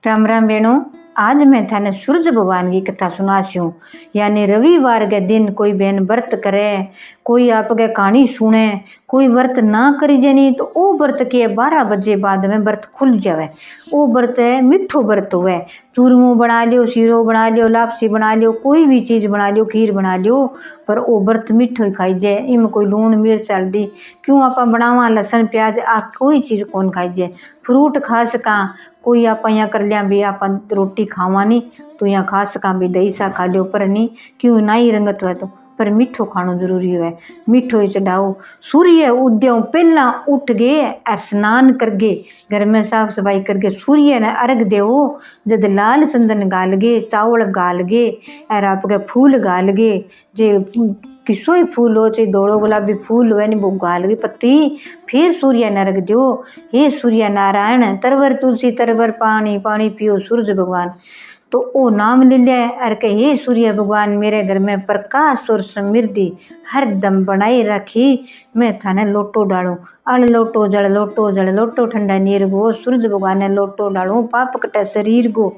राम राम बेणो। आज मैं थाने सूरज भगवान की कथा सुनास्यूं। यानी रविवार के दिन कोई बहन व्रत करे, कोई आपके कहानी सुने, कोई व्रत ना करी जानी तो वो व्रत के 12 बजे बाद में व्रत खुल जावे। वो व्रत है मिठो व्रत हुए। चूरमू बना लियो, सीरो बना लियो, लापसी बना लियो, कोई भी चीज बना लियो, खीर बना लियो, पर वो व्रत मिठो ही खाई जाए। इनमें कोई लूण मिर्च हल्दी क्यों आप बनावा, लसन प्याज आ कोई चीज कौन खाई जाए। फ्रूट खा सका, कोई आप यहाँ कर लिया भी आप रोटी खावा नहीं तो यहाँ खा सका भी, दही सा खा लियो, पर नहीं क्यों ना ही रंगत हुआ तो पर मिठो खानो जरूरी है। मिठो ही चढ़ाओ। सूर्य उदय पहला उठ गए और स्नान करगे, घर में साफ सफाई करके सूर्य ने अर्घ देवो। जब लाल चंदन गाल गे, चावल गाल गे और आपके फूल गाल गे, जे किसो ही फूल हो चाहे धोड़ो गुलाबी फूल हो नहीं वो गाल गई पत्ती, फिर सूर्य ने अर्घ दो। हे सूर्य नारायण तरवर तुलसी तरवर पानी, पानी पियो सूरज भगवान। तो ओ नाम ले लिया और कहे हे सूर्य भगवान मेरे घर में प्रकाश और समृद्धि हर दम बनाए रखी। मैं थाने लोटो डालू, अल लोटो जल लोटो ठंडा नीर गो। सूरज भगवान ने लोटो डालू पाप कटे शरीर गो।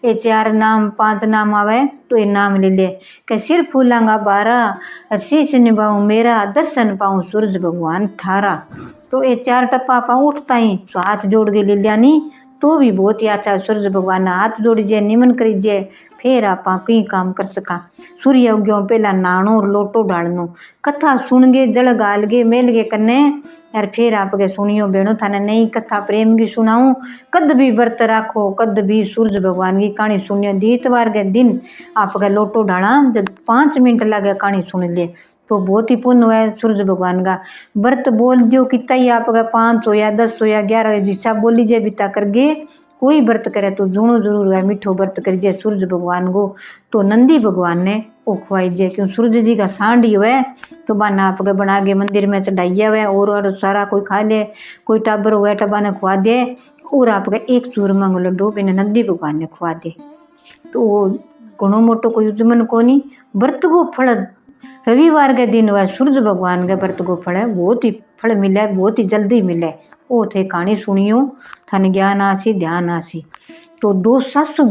ये 4 नाम 5 नाम आवे तो ये नाम ले ले। के सिर फूलांगा 12, शीश निभाऊं मेरा, दर्शन पाऊं सूरज भगवान थारा। तो ये 4 टप्पा पा उठता ही सो हाथ जोड़ के ले लिया नहीं तो भी बहुत ही अच्छा। सूरज भगवान हाथ जोड़िए, निमन करीजिए, फिर आप कई काम कर सका। सूर्य उग्यो पहला नानो और लोटो डालनो, कथा सुन गे, जल गाल गे, मेल गे कन्ने और फिर आपके सुनियो बेणो। थाने नई कथा प्रेम की सुनाऊं। कद भी व्रत राखो, कद भी सूरज भगवान की कहानी सुनियो। दीतवार के दिन आपका लोटो डाला, जब 5 मिनट लगे कहानी सुन ले तो बहुत ही पुण्य है सूरज भगवान का। व्रत बोल दियो कितना ही आपका 5 हो या 10 हो या 11 हो, जिसा बोल लीजिए बिता करके। कोई व्रत करे तो जूणो जरूर है मिठो व्रत करिए सूरज भगवान को। तो नंदी भगवान ने वो खुआईजे क्यों सूरज जी का सांड ही हुए तो बाना आपके बना के मंदिर में चढ़ाइया हुए और सारा कोई खा ले, कोई टाबर हुआ टबा ने खुआ दे और आपके एक चूरमा को लड्डू बिना नंदी भगवान ने खुआ दे। तो घणो मोटो कोई उजमन को नहीं। व्रत को फल रविवार के दिन वह सूरज भगवान के व्रत को फल है बहुत ही फल मिले, बहुत ही जल्दी मिले। ओ थे कहानी सुनियो थाने ज्ञान आसी ध्यान आसी। तो 2 सासु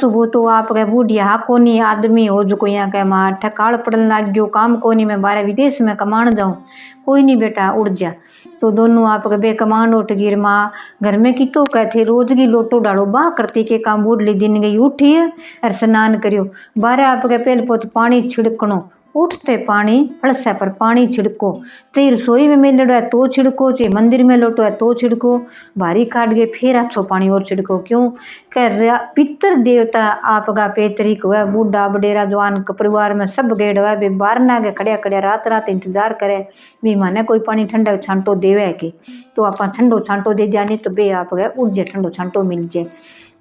बो तो आपके बूढ़िया हा कोनी आदमी हो जो कोई यहाँ के माँ ठकाल पड़न लाग गयो, काम कोनी मैं बाहर विदेश में कमाण जाऊँ। कोई नहीं बेटा उड़ जा। तो दोनों आपके बेकमान उठ गिर माँ घर में की तो कहते रोज की लोटो डालो बाह करती के काम बूढ़ली दिन गई उठी और स्नान करियो। बाहर आपके पहले पोत पानी छिड़कनो, उठते पानी फलसा पर पानी छिड़को, चाहे रसोई में मेलड़ो है तो छिड़को, चाहे मंदिर में लोटो है तो छिड़को, भारी काट गए फिर अच्छो पानी और छिड़को। क्यों कह पितर देवता आपका पैतृक हुआ, बूढ़ा बडेरा जवान परिवार में सब गेड़ हुआ बे बाहर ना के खड़िया खड़िया रात रात इंतजार करे भी माने कोई पानी ठंडा छांटो देवे के। तो आप ठंडो छांटो दे दिया नहीं तो बे आप गए उड़ जाए ठंडो छांटो मिल जाए।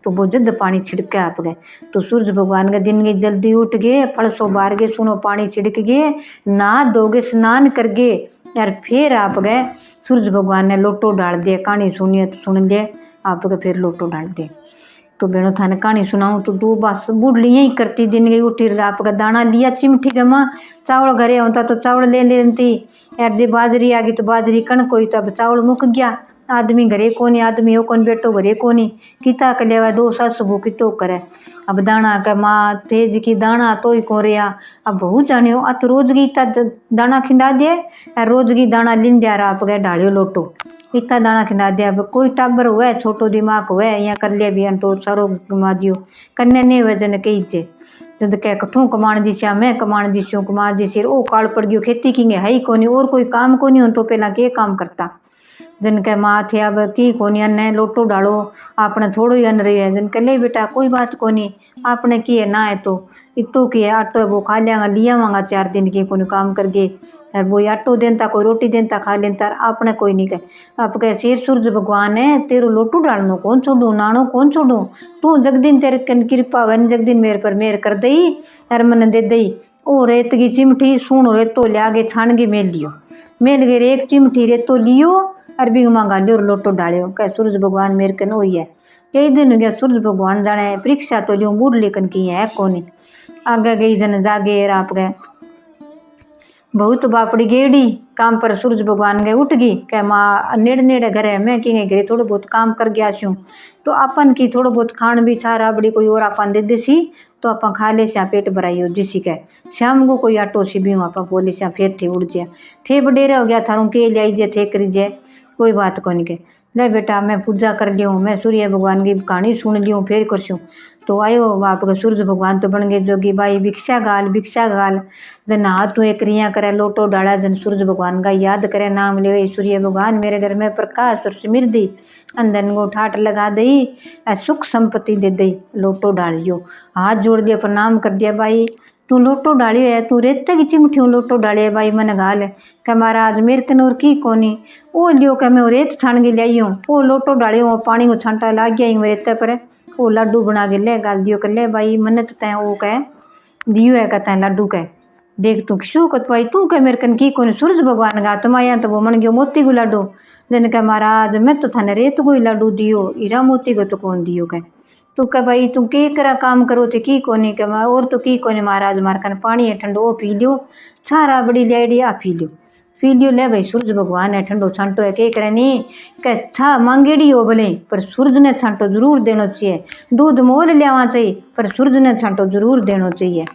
तो वो जद पानी छिड़के आप गए। तो सूरज भगवान के दिन गए जल्दी उठ गए, फलसो बार गए, सुनो पानी छिड़क गए, नहा धोगे स्नान कर गए यार फिर आप गए। सूरज भगवान ने लोटो डाल दिया। कहानी सुनिए तो सुन ले आप गए फिर लोटो डाल दिए। तो बेणो थाने कहानी सुनाऊं तो 2 बस बूढ़ली यही करती दिन गई उठी आपका दाना लिया चिमठी के माँ, चावल घरे होता तो चावल ले लेती यार, जे बाजरी आ गई तो बाजरी कणक हुई तो अब चावल मुक गया। आदमी घरे कोनी, आदमी हो कौन बेटो घरे कोनी, किता के लेवा 2 सासु कितो करे। अब दाना के माँ तेज की दाना तो ही को रिया। अब बहु जानियो अत रोज की दाना खिंडा दे और रोज की दाना लिन दिया आप गए ढालियो लोटो इतना दाना खिंडा दिया। कोई टाबर हुआ छोटो दिमाग हुआ यहाँ कर लिया भी तो सारो कमा दियो कन्या ने वजन कही चे जद कह कठू कमाण जी श्या मैं कमाण जी स्यों कमाण जी सिर ओ काल पड़ गयो खेती की है ही कोनी और कोई काम कोनी हो तो पहला के काम करता। जिनके माँ थे अब की कोनी अन्न लोटो डालो आपने थोड़ो ही अन्न रही है। जिनके ले बेटा कोई बात कोनी आपने की है ना है तो इतो की है आटो वो खा लिया मांगा 4 दिन की कोई काम करके और वो आटो देता कोई रोटी देता खा लेता आपने कोई नहीं कहे। आप कहे शेर सूरज भगवान है तेरो लोटो डालनो कौन छोड़ू नानो कौन छोड़ू, तू जगदिन तेरे कन कृपा वन जगदिन मेरे पर मेर कर दई और मन दे दई। ओ रेत की चिमठी सुन रेतो लिया गे छान के मेल लियो, मेल गए 1 चिमठी रेतो लियो और बिग मांगा लियो और लोटो डालियो। कह सूरज भगवान मेरे कन वही है। कई दिन हो गया सूरज भगवान जाने परीक्षा तो लियो बूढ़ लेकिन की है कोनी। आगे गई जन जागे आप गए बहुत बापड़ी गेड़ी काम पर सूरज भगवान गए उठ गई कह माँ नेड़े नेड़े घर है मैं कि घरे थोड़ा बहुत काम कर गया छूँ तो अपन की थोड़ा बहुत खान भी छा राबड़ी कोई और अपन दे देसी तो अपन खा ले स्या पेट भराई हो जिसी कह शाम को कोई आटो सी भी आप बोले स्या फिर थे उड़ जाए थे बडेरे हो गया थारू के ले जे थे करी जाए कोई बात को नहीं के ले बेटा मैं पूजा कर लियो मैं सूर्य भगवान की कहानी सुन लियो फिर करसूँ तो आयो बाप का सूरज भगवान तो बन गए जोगी भाई भिक्षा गाल जन हाथ तो एक रिया करे लोटो डाला जन सूरज भगवान का याद करे नाम ले सूर्य भगवान मेरे घर में प्रकाश और समृद्धि अंदर को ठाट लगा दई सुख संपत्ति दे दई लोटो डालियो हाथ जोड़ दिया प्रणाम कर दिया भाई तू लोटो डालियो है तू रेते की चिमठी लोटो डाली है भाई मन गाल कह महाराज मेरे कनोर की कोनी ओ लियो कह मैं रेत छान के लियाई हूँ वो लोटो डालियो पानी को छांटा लाग गया रेते पर वो लड्डू बना के ले गाल दियो कर ले भाई मन तो तैं वो कह दियो है कहता है लड्डू कह देख तू शू कत भाई तू कह मेरे कन की कोनी सूरज भगवान का तुम्हारा तो वो मन गयो मोती को लड्डू जन कह महाराज मैं तो थाने रेत को ही लड्डू दियो हीरा मोती को तो कौन दियो कह तू कह भाई तू के करा काम करो थे की कोनी कह और तो की कोनी महाराज मार कन पानी है ठंडो वो पी लियो छारा बड़ी लेडी आ पी लियो ले भाई सूरज भगवान है ठंडो छांटो है के करे नहीं कह छा मांगेड़ी हो भले पर सूरज ने छांटो जरूर देना चाहिए दूध मोल लियावा चाहिए पर सूरज ने छांटो जरूर देना चाहिए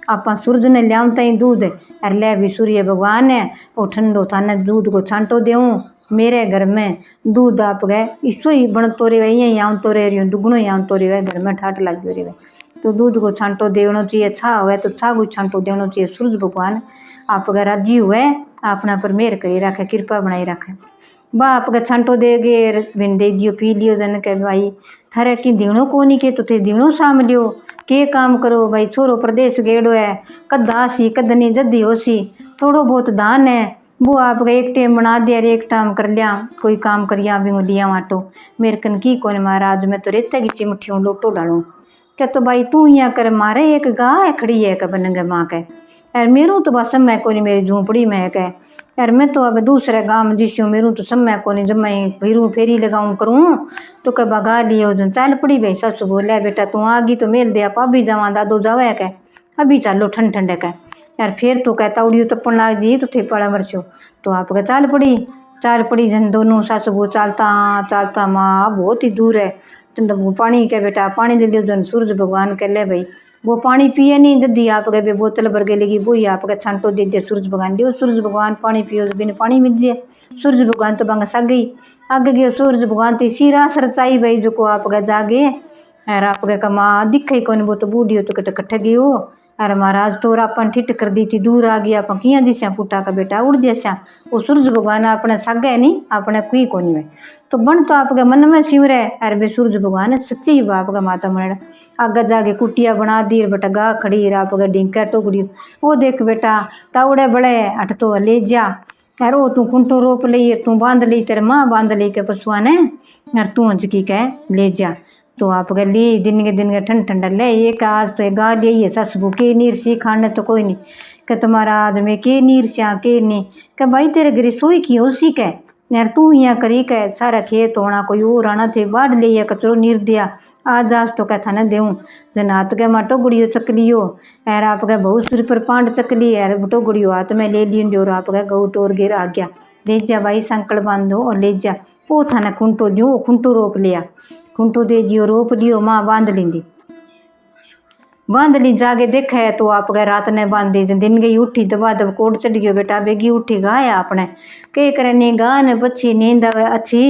आप सूरज ने लियावता ही दूध अरे ले भी सूर्य भगवान है वो ठंडो थाने दूध को छांटो देऊँ मेरे घर में दूध आप गए इसो ही बन तो रे यहीं आऊँ तो रह रही हूँ दुगुनो ही आऊँ तो रे घर में ठाट लग रे तो दूध को छांटो देना चाहिए छा हुए तो छा को छांटो देना चाहिए सूरज भगवान आप अगर राजी हुए अपना पर मेहर करी रखे कृपा बनाई रखे बाप का छांटो दे गे बिन दे दियो पी लियो जन के भाई थारे की दीणो को नहीं के तो थे दीणो साम लियो के काम करो भाई छोरो प्रदेश गेड़ो है कदा सी कदनी जद्दी हो सी थोड़ो बहुत दान है वो आपका एक टाइम बना दिया एक टाइम कर लिया कोई काम करिया भी लिया वाटो मेरे कन की कौन महाराज मैं तो रेते की चिमठी हूँ लोटो डालूँ क्या तो भाई तू यहाँ कर मारे एक गाय खड़ी है कह बन गए माँ कह यार मेरू तो बस समय को नहीं मेरी झूंपड़ी में कह यार मैं तो अब दूसरे गांव जिसू मेरू तो समय को नहीं जब मैं फिरूँ फेरी लगाऊँ करूँ तो कह बगा लियो जो चल पड़ी भाई सस बोले बेटा तू आ गई तो मेल दे आप अभी जावा दादो जावे कह अभी चलो ठंड ठंड कह यार फिर तो कहता उड़ियो तपन लाग जी तो ठेपड़ा मरचो तो आप चाल पड़ी जन दोनों सासू वो चालता माँ बहुत ही दूर है तो वो पानी के बेटा पानी ले लियो जन सूरज भगवान कह ले भाई वो पानी पिए नहीं जल्दी आप गए बोतल भर के लेगी वो ही आप छांटो दे दिया सूरज भगवान लियो सूरज भगवान पानी पियो बिन पानी मिल जाए सूरज भगवान तो बंग सग गई आगे गए सूरज भगवान तो सीरा सरचाई भाई जो को आप जागे और आप कमा दिखे कौन वो तो बूढ़ी हो तो कट्ठे गई हो अरे महाराज तो अपन ठिट कर दी थी दूर आ गया अपन किया दिशा पुटा का बेटा उड़ जैसा वो सूरज भगवान अपने सगे नहीं अपने कुई को नहीं है तो बन तो आपके मन में शिव रहे अरे बे सूरज भगवान सच्ची बाप का माता मन आगे जाके कुटिया बना दी बेटा गा खड़ी आप डिंका टोकड़ी वो देख बेटा तावड़े बड़े अट तो ले जा यार वो तू कुंटो रोप ली तू बांध ली तेरे माँ बांध ली के पशुआ ने यार तू हंचकी कह ले जा तो आप ली दिन के ठंड ठंडा ले एक आज तो एक गा लिया सस को के नीर सी खाने तो कोई नहीं कह तुम्हारा आज मैं के नीर स्या के नहीं कह भाई तेरे घर सोई की उसी कह यार तू यहाँ करी कह सारा खेत होना कोई और आना थे बाढ़ लिया कचरो नीर दिया आज तो कहता न देऊँ जन हाथ के माँ टोगड़ियो चक लियो यार आप गए बहुत सिर पर पांड चक ली यार टोगड़ियो हाथ में ले लियो और आप गए गऊ टोर गिर आ गया ले जा भाई संकल बांधो और ले जा वो था न खुंटो जो खुंटो रोप लिया खुंटो दे दियो रोप लियो माँ बांध ली जाके देखा है तो आप गए रात ने बांधी दिन गई उठी दबा दब कोट चढ़ गयो बेटा बेगी उठी गाया आपने कह करे नी गा ने बच्ची नींद आवे अच्छी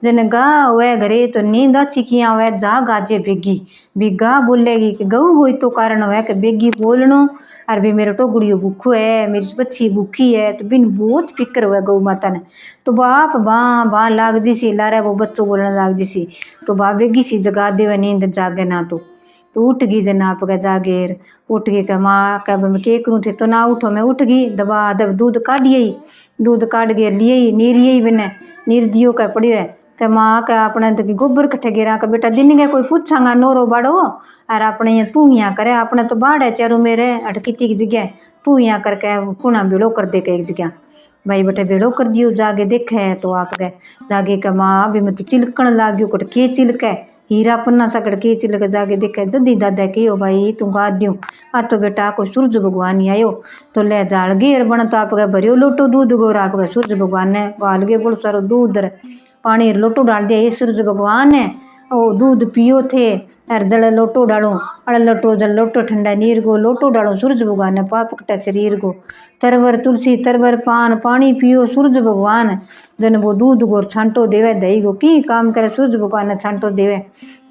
जन गा हुए घरे तो नींद अच्छी किया हुए जा गाजे भी गा बोलेगी कि गऊ हुई तो कारण हुआ कि बेगी बोलनो और भी मेरे टोगड़ियो भूखो है मेरी बच्ची भूखी है तो बिन बहुत फिक्र हुआ गऊ माता ने तो बाप बाँ लाग जी सी लारे वो बच्चों बोलने लाग जी सी तो बा बेगी सी जगा दे नींद जागे ना तो उठ गई जन आप का जागेर उठ गई कह माँ कह मैं के करूँ थे तो ना उठो मैं उठ गई दबा दब दूध काट गए लिए नीर बिने नीर दियो कह पड़ियो है कह माँ कह अपने तो गोबर कट्ठे गिरा का बेटा दिन गए कोई पूछांगा नोरो बाड़ो और अपने यहाँ तू यहाँ करे अपने तो बाढ़ है चारों मेरे अटकी की जगह तू यहाँ करके कुना बेड़ो कर दे के एक जगह भाई बेटे बेड़ो कर दियो जागे देखे तो आप गए जागे का माँ अभी मैं तो चिलकन लाग गयो कट के चिलके हीरा पन्ना सकड़ के चिलक जाके देखे जल्दी दादा कहो भाई तू गा दूँ आ तो बेटा कोई सूरज भगवान ही आयो तो ले जाल गे और बन तो आपका भरियो लोटो दूध गोर आपका सूरज भगवान ने गाल गे बोल सारो दूध पानी लोटो डाल दिया ये सूरज भगवान है ओ दूध पियो थे अर जल लोटो डालो अड़ लोटो जल लोटो ठंडा नीर को लोटो डालो सूरज भगवान ने पाप कटा शरीर को तरवर तुलसी तरवर पान पानी पियो सूरज भगवान जन वो दूध को छांटो देवे दही को की काम करे सूरज भगवान ने छांटो देवे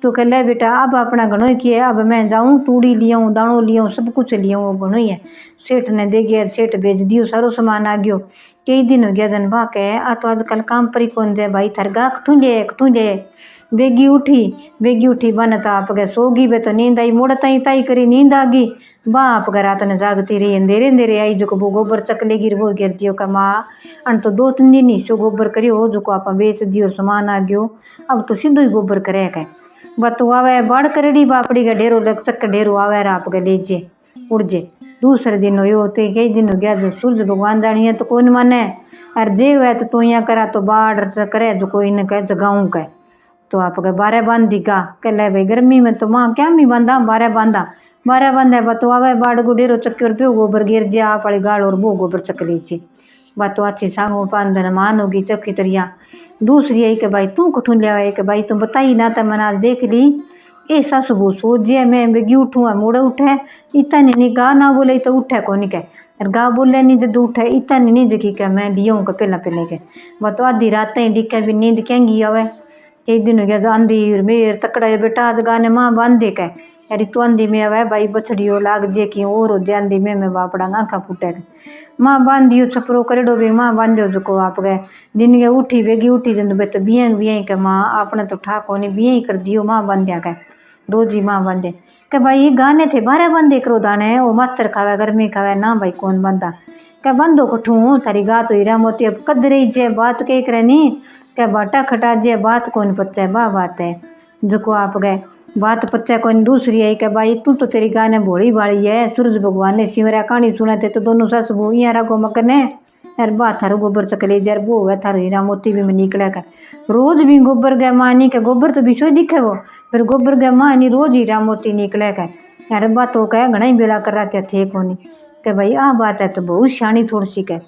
तो कह ले बेटा अब अपना घणो ही किया अब मैं जाऊँ तूड़ी लियाऊँ दाणो लियाऊँ सब कुछ लियाऊँ वो घणो ही है सेठ ने दे गया सेठ भेज दियो सारो सामान आ गयो कई दिन हो गया जन बा के आ तो आजकल काम पर ही कौन जाए भाई थरगा कठू ले बेगी उठी बन तो आप गए सोगी बे तो नींद आई मोड़ ताई ताई करी नींद आ गई बाप ग रात ने जागती रही अंधेरे अंधेरे आई जो वो गोबर चकले गिर वो गिर दियो का माँ अन तो 2-3 दिन ही सो गोबर करियो जो को आप बेच दियो सामान आ गयो अब तो सीधो ही गोबर करे के बतू आवे बाड़ करेड़ी बापड़ी का ढेरो लग चक ढेरो आवे आप गए लीजिए उड़ जे दूसरे दिन हो ते कई दिन हो गया जो सूरज भगवान जानिए तो कौन माने अर जे हुआ तो तू यहाँ करा तो बाढ़ करे जो कोई न कह जगाऊँ कह तो आप गए 12 बांधी का कह ले भाई गर्मी में तो माँ क्या मी बांधा 12 बांधा बतो आवे बाढ़ को ढेरो चक्की और प्यो गोबर गिर जा आप वाली गाड़ और वो गोबर चक लीजिए बात अच्छी सांगो पांधन मान होगी चक्की तरिया दूसरी है कि भाई तू कठून लिया है कि भाई तू बताई ना तो मैंने आज देख ली ऐसा सुबह सोचिए मैं बेगी उठूँ मुड़े उठे इतना नहीं गा ना बोले तो उठे को नहीं कह गा बोले नहीं जब उठे इतना नहीं जकी कह मैं लियो का पहले के वह तो आधी रात डिक्के भी नींद केंगी आवे कई दिन हो गया जो आंधी मेर तकड़ा बेटा आज गाने माँ बांधे कह यार तो आंधी में आवे भाई बछड़ियो लाग जे की और हो जे आंधी में बापड़ा आँखा फूटे माँ बांधियो छपरो करेडो भी माँ बांधियो जो आप गए दिन के उठी बेगी उठी जन बे तो बियाँ के माँ आपने तो ठाको नहीं बियाँ कर दियो माँ बांध्या कह रोज ही माँ बांधे के भाई ये गाने थे 12 बांधे करो दाने वो मच्छर खावे गर्मी खावे ना भाई कौन बांधा क्या बंदो कठू तारी गा तो हीरा मोती अब कद रही जे बात कह करे नहीं क्या बाटा खटा जे बात कौन पच्चा है बात है जो आप गए बात पच्चा कौन दूसरी है क्या भाई तू तो तेरी गाने भोली भाली है सूरज भगवान ने सिमरा कहानी सुनाते तो दोनों सास बहू यहाँ रखो मकने यार बात थारो गोबर चकले यार वो है थारो हीरा मोती भी में निकले कर रोज भी गोबर गए मानी के गोबर तो बिसो दिखे वो फिर गोबर गए मानी रोज हीरा मोती निकले कर यार बात हो कह घना ही बेड़ा कर रहा थे कोनी के भाई आ बात है तो बहुत शानी थोड़ी सी कह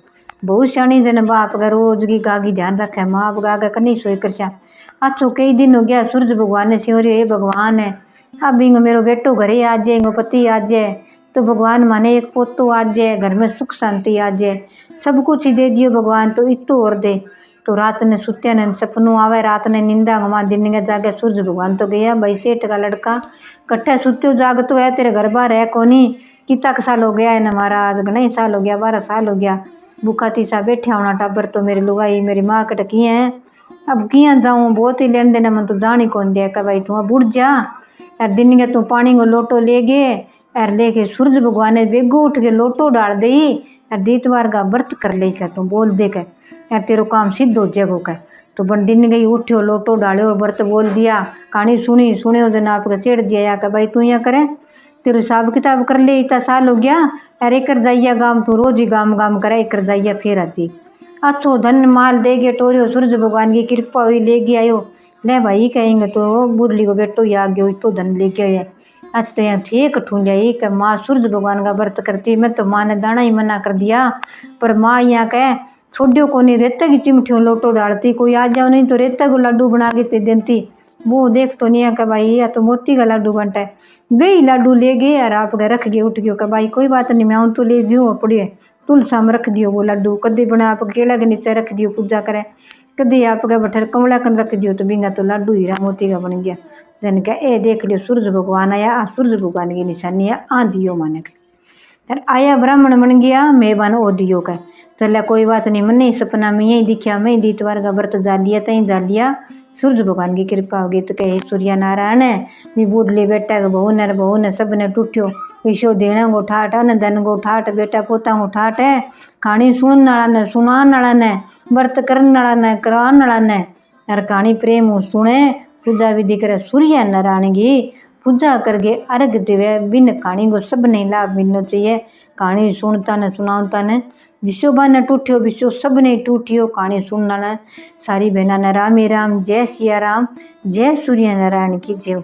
बहुत शानी जन बाप का रोज की गागी ध्यान रखे माँ गा के कहीं सोई कर अच्छो कई दिन हो गया सूरज भगवान ने सिंह ये भगवान है अब इंग मेरो बेटो घरे आ जाए इंगो पति आ जाए तो भगवान माने एक पोतो आ जाए घर में सुख शांति आ जाए सब कुछ ही दे दियो भगवान तो इतो और दे तो रात ने सुत्या ने सपनों आवे रात ने निंदा गवा दिन के जागे सूरज भगवान तो गया भाई सेठ का लड़का कट्ठे सुत्यो जागतो है तेरे घर बार है कोनी कितना साल हो गया है ना महाराज घना ही साल हो गया 12 साल हो गया भूखा तीसा बैठा होना टाबर तो मेरी लुगाई मेरी माँ कट किए हैं अब किया जाऊँ बहुत ही लेन देना मन तो जान ही कौन दिया का भाई तू अब उड़ जा यार दिन के तू पानी को लोटो ले गए यार लेके सूरज भगवान ने बेगो उठ के लोटो डाल दे यार दीतवार का व्रत कर ले क्या तू बोल दे के यार तेरो काम सिद्ध हो जाएगो का तो बन दिन गई उठ्यो लोटो डालो व्रत बोल दिया कहानी सुने जन आपका सेठ जी आया का भाई तू यहाँ करे तेरे हिसाब किताब कर ले इतना साल हो गया यार एक जाइया गाम तू रोज ही गाम करे एक जाइया फिर अजी अच्छो धन माल दे गए टोरियो सूरज भगवान की कृपा हुई ले गया आयो ले भाई कहेंगे तो बुढ़ली को बेटो ही आ गयो इतो धन ले गया आज तो यहाँ थे कठून जाई कि माँ सूरज भगवान का व्रत करती मैं तो माँ ने दाना ही मना कर दिया पर माँ यहाँ कह छोड़ियो को नहीं रेते की चिमटियों लोटो डालती कोई आ जाओ नहीं तो रेते को लड्डू बना के देती वो देख तो नहीं है कि भाई या तो मोती का लड्डू बनता है वे ही लड्डू ले गए यार आप गए रख गए उठ गयो कि भाई कोई बात नहीं मैं हूँ तो ले जाऊँ पड़िए तुलसा में रख दियो वो लड्डू कदे बना आप केला के नीचे रख दियो पूजा करे कदे आप गए बठर कमला कन रख दियो तो बिंगा तो लड्डू हीरा मोती का बन गया जन क्या ए देख लियो सूरज भगवान आया आ सूरज भगवान की निशानी है आ दियो माने के यार आया ब्राह्मण बन गया मैं बन ओ दियो का चल कोई बात नहीं मैंने सपना में यही दिखा मैं दीतवार का व्रत जा लिया तई जा लिया सूरज भगवान की कृपा होगी तो कहे सूर्य नारायण है मी बूढ़ली बेटा के बहु ने सब ने टूटियो विशो देना गो ठाट अन धन गो ठाट बेटा पोता गो ठाट है कहानी सुन नाला ने सुनान नाला ने व्रत करन नाला ने करान नाला ने यार कहानी प्रेम सुने पूजा विधि करे सूर्य नारायण की पूजा करके अर्घ देवे। बिन कहानी को सब ने लाभ मिलना चाहिए। कहानी सुनता ने सुनावता ने जिसो बाने टूटियो बिसो सब ने टूटियो। कहानी सुनना ने सारी बहना ने राम ही राम, जय सिया राम, जय सूर्य नारायण की जय।